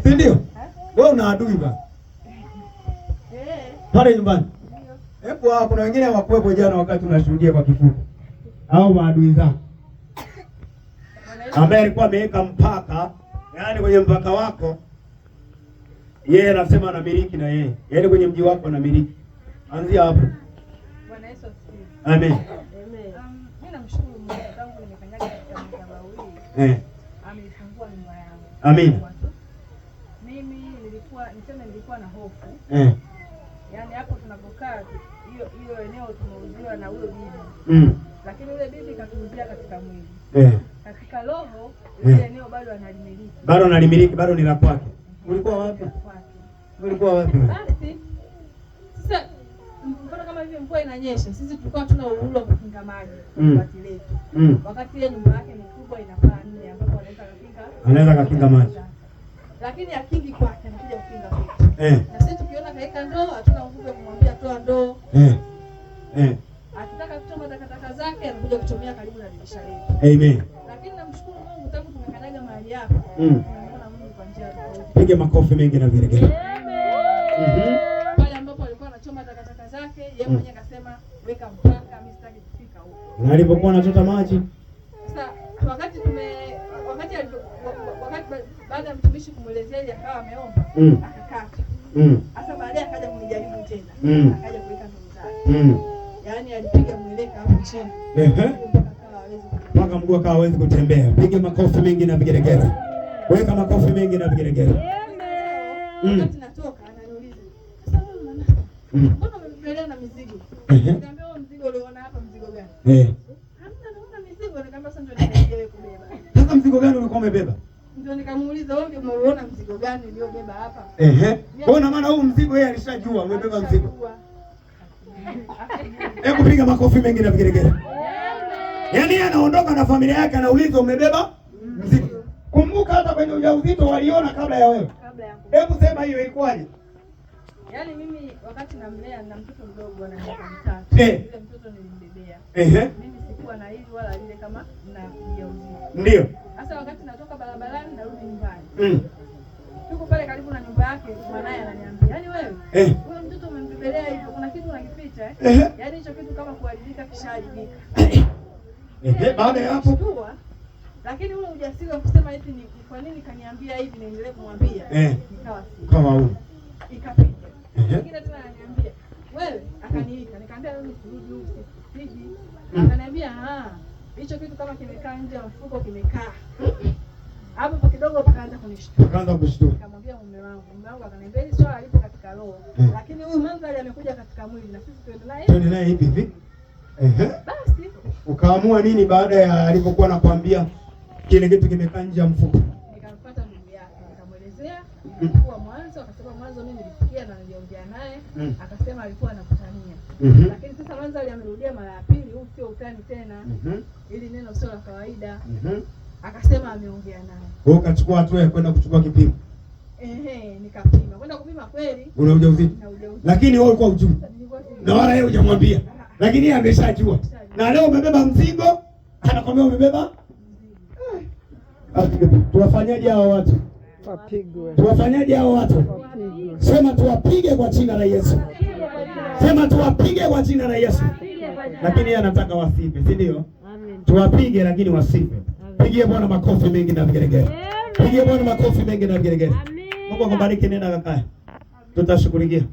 Si ndio? Wewe una adui bana. Pale nyumbani. Hebu kuna wengine hawakuwepo jana wakati tunashuhudia kwa kifupi. Au maadui zako. Ambaye alikuwa ameweka mpaka, yaani kwenye mpaka wako yeye anasema anamiliki na yeye. Yaani kwenye mji wako anamiliki. Anzia hapo. Bwana Yesu asifiwe. Amen. Amen. Mimi namshukuru Mungu tangu nimekanyaga katika madhabahu hii. Ameifungua nyumba yangu. Amen. Mimi nilikuwa na hofu. Yaani hapo tunapokaa hiyo eneo tumeuziwa na huyo bibi. Lakini yule bibi katuuzia katika mwili. Katika roho ile eneo bado analimiliki. Bado analimiliki, bado ni la kwake. Ulikuwa wapi? Ulikuwa wapi? Basi sasa mfano kama hivi mvua inanyesha, sisi tulikuwa hatuna uhuru wa kukinga maji kwa letu. Wakati ile nyumba yake ni kubwa inafaa nne ambapo anaweza kukinga maji. Lakini akingi kwake anakuja kukinga kwetu. Na sisi tukiona kaeka ndoo, hatuna nguvu ya kumwambia toa ndoo. Akitaka kuchoma takataka zake anakuja kuchomea karibu na dirisha letu. Amen. Lakini namshukuru Mungu tangu tumekanyaga mahali hapa. Tunaona Mungu kwa njia tofauti. Piga makofi mengi na vigelegele. Pale ambapo alikuwa anachoma takataka zake, yeye mwenyewe akasema weka mpaka, mimi sitaki kufika huko. Na alipokuwa anachota maji, sasa wakati baada ya mtumishi kumuelezea ile akawa ameomba, akakata. Sasa baadaye akaja kunijaribu tena. Akaja kuweka ndoo zake. Yaani alipiga mweleka hapo chini. Mpaka mguu akawa hawezi kutembea. Piga makofi mengi na vigelegele. Weka makofi mengi na vigelegele. Wakati natoka ananiuliza, "Sasa wewe mwana, mbona umebebelea na mizigo?" Nikamwambia, "Wewe mzigo uliona hapa mzigo gani?" "Hamna, naona mizigo." Nikamwambia, "Sasa ndio nimeje kubeba." Sasa mzigo gani ulikuwa umebeba? Ndio nikamuuliza, "Wewe umeona mzigo gani uliobeba hapa?" Kwa hiyo maana huu mzigo yeye alishajua umebeba mzigo. Hebu piga makofi mengi na vigelegele. Yaani yeye anaondoka na familia yake anauliza umebeba mzigo. Kumbuka hata kwenye ujauzito waliona kabla ya wewe. Hebu sema hiyo ilikuwaje? Yaani mimi wakati namlea na mtoto mdogo ana miaka 3. Yule mtoto nilimbebea. Mimi sikuwa na hili wala lile kama na ujauzito. Ndio. Sasa wakati natoka barabarani narudi nyumbani. Tuko pale karibu na nyumba yake, mwanae ananiambia, "Yaani wewe, huyo mtoto umembebelea hivyo, kuna kitu unakificha Yaani hicho kitu kama kuharibika kishaharibika." Baada ya hapo lakini ule ujasiri wa kusema eti ni kwa nini kaniambia hivi niendelee kumwambia nikawa si. Kama huyo. Ikapita. Mwingine tena ananiambia, "Wewe," akaniita, nikamwambia mimi siji. Akaniambia, hicho kitu kama kimekaa nje ya mfuko kimekaa." Hapo kwa kidogo pakaanza kunishtua. Nikamwambia mume wangu akaniambia hili swala lipo katika roho. Lakini huyu mandhari amekuja katika mwili na sisi tuende naye hivi. Basi ukaamua nini baada ya alipokuwa anakuambia kile kitu kimekaa nje ya mfuko? Nikamfuata ndugu yake, nikamwelezea ilikuwa mwanzo, akasema mwanzo mimi nilisikia na niliongea naye, akasema alikuwa anakutania. Lakini sasa mandhari amerudia mara ya pili, huu sio utani tena. Ili neno sio la kawaida. Akasema ameongea naye. Wewe ukachukua hatua ya kwenda kuchukua kipimo? Nikapima. Kwenda kupima kweli. Una ujauzito? Lakini wewe ulikuwa hujui. Na wala yeye hujamwambia. Lakini yeye ameshajua. Na leo umebeba mzigo, anakwambia umebeba? Tuwafanyaje hao watu? Wapigwe. Tuwafanyaje hao watu? Sema tuwapige kwa jina la Yesu. Sema tuwapige kwa jina la Yesu. Lakini yeye anataka wasife, si ndio? Tuwapige lakini wasife. Pigie Bwana makofi mengi na vigelegele. Pigie Bwana makofi mengi na vigelegele. Mungu akubariki, nenda kakae. Tutashughulikia.